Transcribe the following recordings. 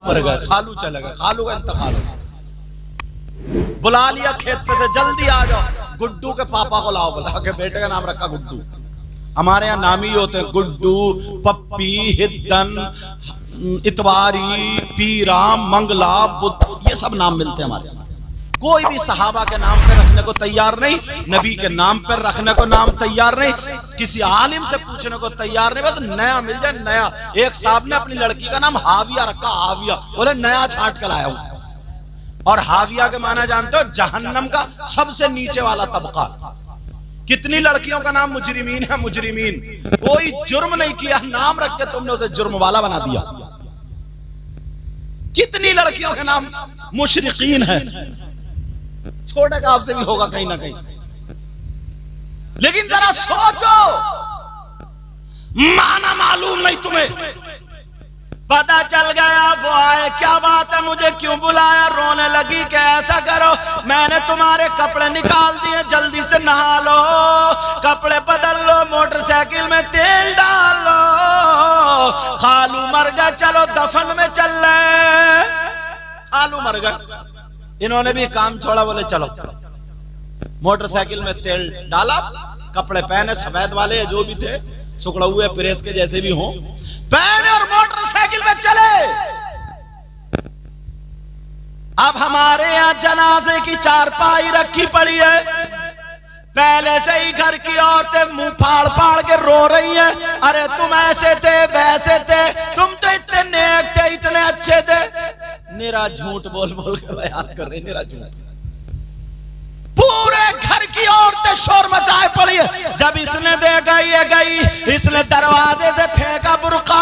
मर गए, खालू चले गए, खालू का इंतकाल हो गया। बुला लिया खेत पे से, जल्दी आ जाओ, गुड्डू के पापा को लाओ। बुला के बेटे का नाम रखा गुड्डू। हमारे यहाँ नाम ही होते हैं गुड्डू, पप्पी, हिद्दन, इतवारी, पीरा, मंगला, बुद्ध, ये सब नाम मिलते हैं हमारे यहाँ। कोई भी सहाबा के नाम पे रखने को तैयार नहीं, नबी के नाम पर रखने को नाम तैयार नहीं, किसी आलिम से पूछने को तैयार नहीं, बस नया मिल जाए नया। एक साहब ने अपनी लड़की का नाम हाविया रखा, हाविया, बोले नया छांट कर लाया हूं। और हाविया के माना जानते हो, जहन्नम का सबसे नीचे वाला तबका। कितनी लड़कियों का नाम मुजरिमीन है, मुजरिमीन, कोई जुर्म नहीं किया, नाम रख के तुमने उसे जुर्म वाला बना दिया। कितनी लड़कियों के नाम मुशरिकीन है, छोटे का आपसे भी होगा कहीं ना कहीं। लेकिन जरा सोचो, माना मालूम नहीं तुम्हें, पता चल गया वो आए, क्या बात है, मुझे क्यों बुलाया, रोने लगी कि ऐसा करो, मैंने तुम्हारे कपड़े निकाल दिए, जल्दी से नहा लो, कपड़े बदल लो, मोटरसाइकिल में तेल डाल लो, खालू मर गया, चलो दफन में चल रहे। खालू मर गया, इन्होंने भी काम छोड़ा, बोले चलो। मोटरसाइकिल में तेल डाला, कपड़े पहने, सफेद वाले जो भी थे, सुखड़ा हुए प्रेस के जैसे भी हों, पहने और मोटरसाइकिल में चले। अब हमारे यहाँ जनाजे की चारपाई रखी पड़ी है, पहले से ही घर की औरतें मुंह फाड़ फाड़ के रो रही हैं, अरे तुम ऐसे थे वैसे थे, तुम तो इतने नेक थे, इतने अच्छे थे। निरा झूठ बोल बोल के बयान कर रहे, निरा झूठ। पूरे घर की औरतें शोर मचाए पड़ी है। जब इसने देखा ये गई, इसने दरवाजे से फेंका बुर्का,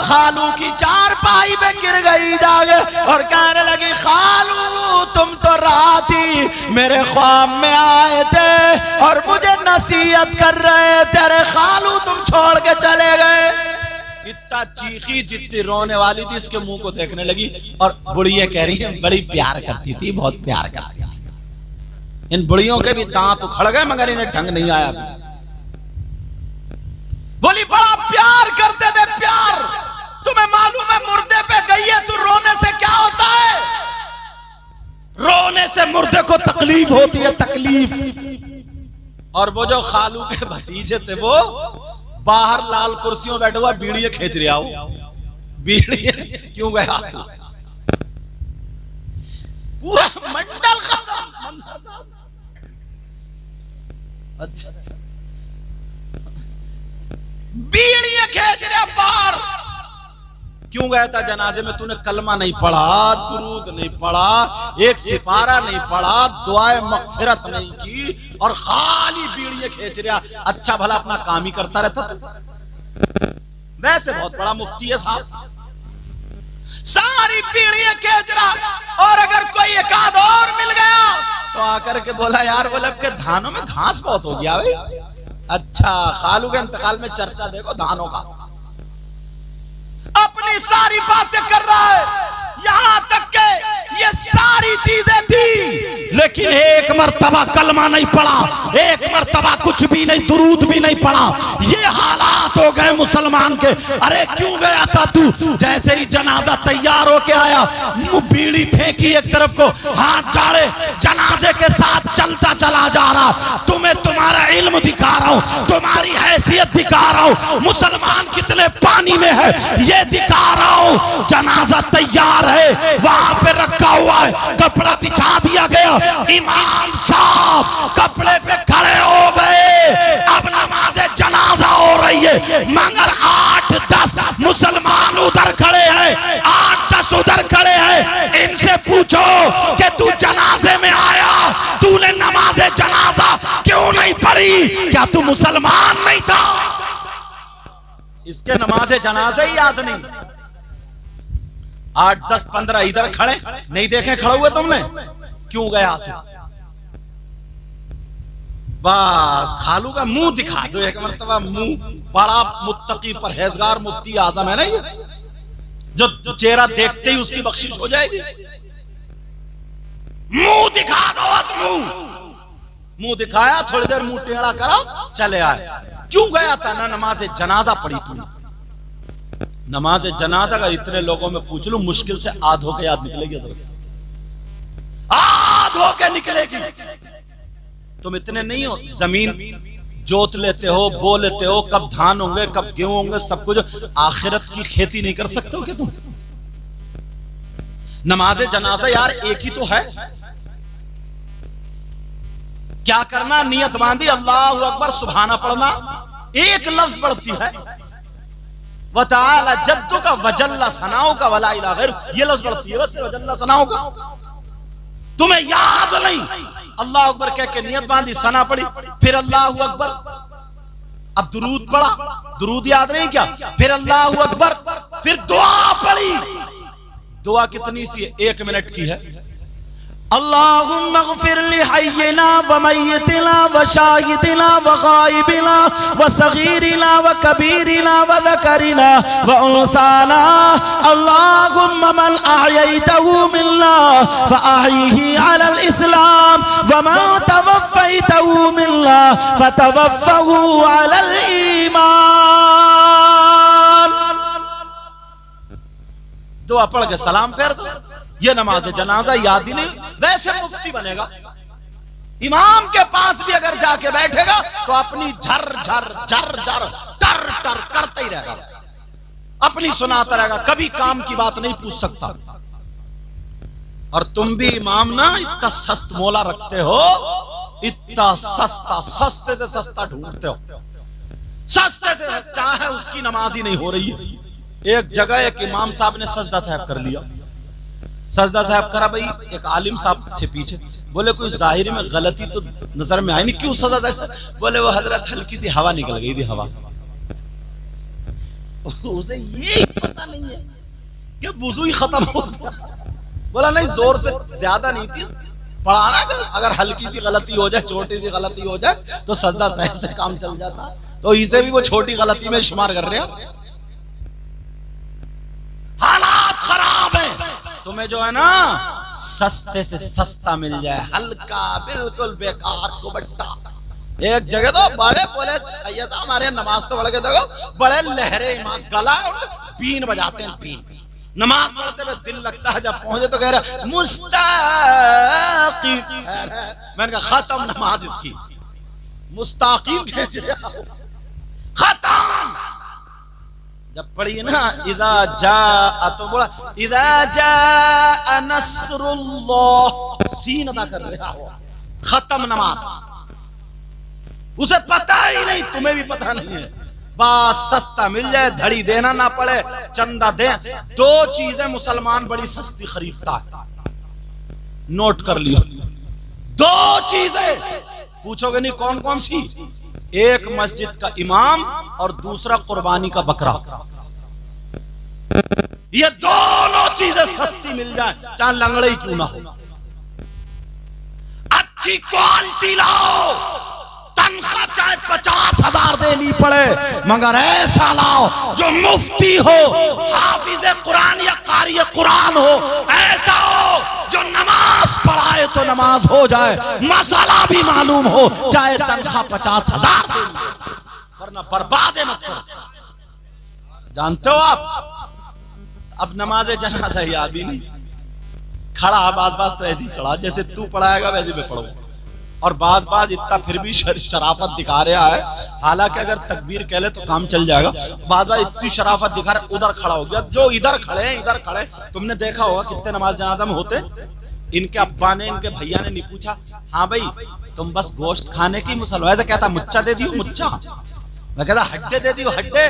खालू की चारपाई पे गिर गई जाके और कहने लगी, खालू तुम तो रात ही मेरे ख्वाब में आए थे और मुझे नसीहत कर रहे थे, अरे खालू तुम छोड़ के चले गए। इतना चीखी, जितनी रोने वाली थी, इसके मुंह को देखने लगी। और बुढ़िया कह रही है, बड़ी प्यार करती थी, बहुत प्यार करती थी। इन बुढ़ियों के भी दांत उखड़ गए, मगर इन्हें ढंग नहीं आया। बोली बड़ा प्यार करते थे, प्यार। तुम्हें मालूम है मुर्दे पे गई है, तू रोने से क्या होता है? रोने से मुर्दे को तकलीफ होती है, तकलीफ। और वो जो खालू के भतीजे थे, वो बाहर लाल कुर्सियों बैठे हुआ बीड़ियां खींच रहा हो। बीड़ियां क्यों गया? पूरा मंडल खत्म। अच्छा, बीड़ियां खींच रहा बाहर। क्यों गया था जनाजे में? तूने कलमा नहीं पढ़ा, दुरूद नहीं पढ़ा, एक सिपारा नहीं पढ़ा, दुआए मगफिरत नहीं की और खाली बीड़ियां खींच रहा। अच्छा भला अपना काम ही करता रहता तू। वैसे बहुत बड़ा मुफ्ती है साहब, सारी बीड़ियां खींच रहा। और अगर कोई एक आध और मिल गया तो आकर के बोला, यार बोले के धानों में घास बहुत हो गया भाई। अच्छा, खालू के इंतकाल में चर्चा देखो धानों का। अपनी सारी बातें कर रहा है, यहां तक के ये सारी चीजें थी, लेकिन एक मर्तबा कलमा नहीं पढ़ा, एक मर्तबा कुछ भी नहीं, दुरूद भी नहीं पढ़ा। ये हालात हो गए मुसलमान के। अरे क्यों गया था तू? जैसे ही जनाजा तैयार होके आया, बीड़ी फेंकी एक तरफ को, हाथ झाड़े, जनाजे के साथ चलता चला जा रहा। तुम्हें तुम्हारा इल्म दिखा रहा हूं, तुम्हारी हैसियत दिखा रहा हूं, मुसलमान कितने पानी में है ये दिखा रहा हूं। जनाजा तैयार है, वहां पे रखा हुआ है, कपड़ा बिछा दिया गया, इमाम साहब कपड़े पे खड़े हो गए, अब नमाज जनाजा हो रही है। मगर 8-10 मुसलमान उधर खड़े हैं, 8-10 उधर खड़े हैं। इनसे पूछो कि तू जनाजे में आया, तूने नमाज जनाजा क्यों नहीं पढ़ी? क्या तू मुसलमान नहीं था? इसके नमाज जनाजा ही याद नहीं। 8-10-15 इधर खड़े, नहीं देखे खड़े हुए तुमने? क्यों गया तू? बस खालू का मुंह दिखा दो एक मर्तबा, मुंह। बड़ा मुत्तकी परहेजगार मुफ्ती आजम है ना ये, जो चेहरा देखते ही उसकी बख्शिश हो जाएगी। मुंह दिखा दो, बस मुंह दिखाया, थोड़ी देर मुंह टेढ़ा करा, चले आए। क्यों गया था? ना नमाज जनाजा पढ़ी तूने। नमाज जनाजा अगर इतने लोगों में पूछ लूं मुश्किल से आध होके याद निकलेगी, आध होके निकलेगी। तुम इतने नहीं हो, जमीन जोत लेते हो, बो लेते हो, कब धान होंगे कब गेहूं होंगे सब कुछ, आखिरत की खेती नहीं कर सकते हो क्या तुम? नमाज जनाजा यार एक ही तो है, क्या करना, नियत बांधी अल्लाहु अकबर सुभाना पढ़ना, एक लफ्ज पढ़ती है, व तआला जद्दु का वजल्ला सनाओ का वला इला गैर, ये लफ्ज पढ़ती है बस, वजल्ला सनाओ का। तुम्हें याद नहीं, अल्लाह अकबर कह के नियत बांधी, सना पढ़ी, फिर अल्लाहु अकबर, अब दुरूद पढ़ा, दुरूद याद नहीं क्या, फिर अल्लाहु अकबर, फिर दुआ पढ़ी। दुआ कितनी सी है, 1 मिनट की है। अल्लाहुम्मा ग़फ़िर लि हय्यिना व मय्यितिना व शाहिदिना व गायबिना व सगीरिना व कबीरिना व ज़करिना व उन्साना, अल्लाहुम्मा मन अहयैतहु मिन्ना फ़अहयिही अलल इस्लाम व मन तवफ़्फ़ैतहु मिन्ना फ़तवफ़्फ़हु अलल ईमान। दुआ पढ़ के सलाम फेर दो, ये नमाज जनाजा याद ही नहीं। वैसे मुफ्ती बनेगा, इमाम के पास भी अगर जाके बैठेगा तो अपनी झर झर झर झर टर टर करते ही रहेगा, अपनी सुनाता रहेगा, कभी काम की बात नहीं पूछ सकता। और तुम भी इमाम ना इतना सस्त मोला रखते हो, इतना सस्ता, सस्ते से सस्ता ढूंढते हो, सस्ते से, चाहे उसकी नमाज ही नहीं हो रही है। एक जगह एक इमाम साहब ने सजदा साहब कर लिया, सजदा साहब करा, भाई एक आलिम साहब थे पीछे, बोले कोई जाहिर में गलती तो नजर में आई नहीं, क्यों सजदा साहब? बोले वो हजरत हल्की सी हवा निकल गई थी, हवा। उसे ये पता नहीं है कि वुजू ही खत्म हो गया। बोला नहीं, जोर से ज्यादा नहीं थी, पढ़ाना कि अगर हल्की सी गलती हो जाए, छोटी सी गलती हो जाए तो सजदा साहब से काम चल जाता, तो इसे भी वो छोटी गलती में शुमार कर रहे हैं। हालात खराब है, तुम्हें जो है ना सस्ते से सस्ता मिल जाए, हल्का बिल्कुल बेकार को बट्टा। एक जगह तो बड़े बोले सैयद हमारे नमाज तो पढ़ के देखो, बड़े लहरे इमाम, गला बीन बजाते हैं, बीन। नमाज पढ़ते हुए दिल लगता है, जब पहुंचे तो कह रहे मुस्ताकीम। मैंने कहा खत्म नमाज इसकी, मुस्ताकीम खींच रहा, खत्म। जब पढ़ी ना इदा जा, तो बोला इदा जा नस्रुल्लाह, सीन अदा कर रहा हो, खत्म नमाज। उसे पता ही नहीं, तुम्हें भी पता नहीं है, बस सस्ता मिल जाए, धड़ी देना ना पड़े, चंदा दे। 2 चीजें मुसलमान बड़ी सस्ती खरीदता है, नोट कर लियो, 2 चीजें। पूछोगे नहीं कौन कौन सी? एक मस्जिद का इमाम और दूसरा कुर्बानी का बकरा। ये दोनों चीजें सस्ती मिल जाए, चाहे लंगड़े ही क्यों ना हो। अच्छी क्वालिटी लाओ, तनख्वाह चाहे 50,000 देनी पड़े, मगर ऐसा लाओ जो मुफ्ती हो, हाफिज़े कुरान या कारी कुरान हो, ऐसा हो जो नमाज पढ़ाए तो नमाज हो जाए, मसाला भी मालूम हो, चाहे तनख्वाह 50,000 देनी, वरना बर्बाद मत करो। जानते हो आप, अब नमाज जनाजा याद ही नहीं, खड़ा बाज तो ऐसे ही खड़ा, जैसे तू पढ़ाएगा वैसे मैं पढ़ूं, और बाज इतना फिर भी शराफत दिखा रहा है, हालांकि अगर तकबीर कह ले तो काम चल जाएगा। बाज इतनी शराफत दिखा रहा, उधर खड़ा हो गया, जो इधर खड़े हैं इधर खड़े। तुमने देखा होगा कितने नमाज जनाजा में होते, इनके अब्बा ने इनके भैया ने नहीं पूछा, हाँ भाई तुम बस गोश्त खाने की मुसलमान, तो कहता मुच्चा दे दियो मुच्चा, मैं कहता हड्डे दे दियो हड्डे।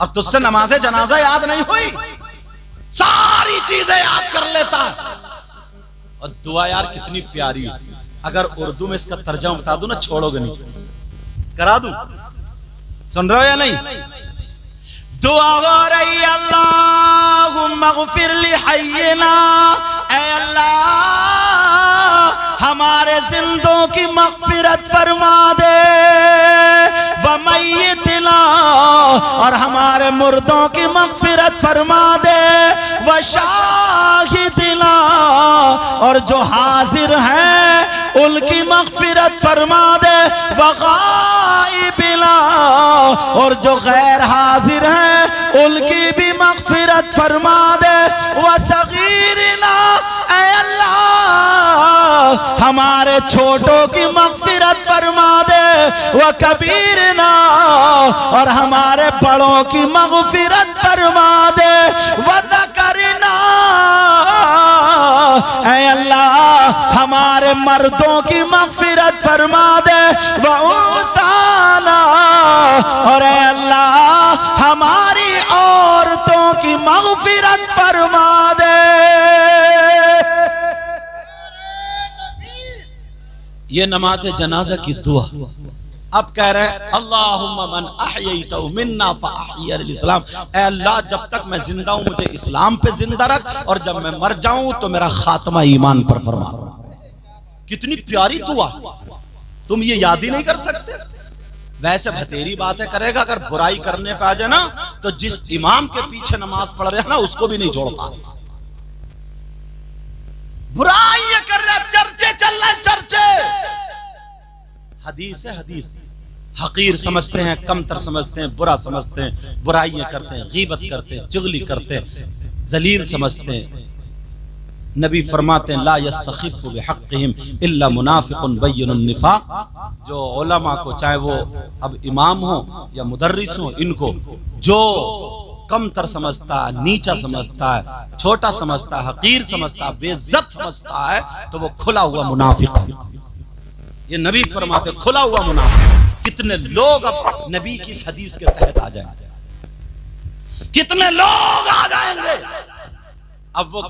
और तुझसे नमाज जनाजा याद नहीं हुई, सारी चीजें याद कर लेता है। और दुआ यार कितनी प्यारी है, अगर उर्दू में इसका तर्जुमा बता दूं ना, छोड़ोगे नहीं, करा दूं, सुन रहे हो या नहीं? दुआ हो रही अल्लाहुम्मा ग़फ़िर लि हय्यिना, ऐ अल्लाह हमारे जिंदों की मग़फ़िरत फरमा दे, व मय्यितिना और हमारे मुर्दों की मग़फ़िरत फरमा दे, व शाहिदिना और जो हाजिर हैं उनकी मग़फ़िरत फरमा दे, व गाइबिना और जो गैर हाजिर हैं उनकी भी मग़फ़िरत फरमा दे। व सगीरना, ऐ अल्लाह हमारे छोटों की मग़फ़िरत फरमा दे। व कबीरना, और हमारे बड़ों की मग़फ़िरत फरमा दे। व ज़करना, ऐ अल्लाह हमारे मर्दों की मग़फ़िरत फरमा दे। व उन्साना, और ऐ अल्लाह हमारी औरतों की मग़फ़िरत फरमा दे। ये नमाज जनाजा की दुआ। अब कह रहे हैं अल्लाहुम्मा मन अहयैतहु मिन्ना फअहयिह अल इस्लाम, ऐ अल्लाह जब तक मैं जिंदा हूं मुझे इस्लाम पे जिंदा रख, और जब मैं मर जाऊं तो मेरा खात्मा ईमान पर फरमा। कितनी प्यारी दुआ, तुम ये याद ही नहीं कर सकते। वैसे बतेरी बातें करेगा, अगर बुराई करने पे आ जाए ना तो जिस इमाम के पीछे नमाज पढ़ रहे हैं ना उसको भी नहीं जोड़ता। बुराई ये कर रहा, चर्चे चल रहे, चर्चे। हदीस है हदीस, हकीर समझते हैं, कमतर समझते हैं, बुरा समझते हैं, बुराइयां करते हैं, गीबत करते हैं, चुगली करते हैं, जलील समझते हैं। नबी फरमाते हैं ला यस्तखिफ़ु बिहक़्क़िहिम इल्ला मुनाफ़िक़ुन बय्यिनुन निफ़ाक़। जो उलमा को, चाहे वो अब इमाम हो या मुदर्रिस हो, इनको जो कमतर समझता है, नीचा समझता है, छोटा समझता है, हकीर समझता है, बेइज्जत समझता है, तो वो खुला हुआ मुनाफिक है। ये नबी फरमाते खुला हुआ मुनाफिक। कितने लोग अब नबी की इस हदीस के तहत आ जाएंगे, कितने लोग आ जाएंगे। अब वो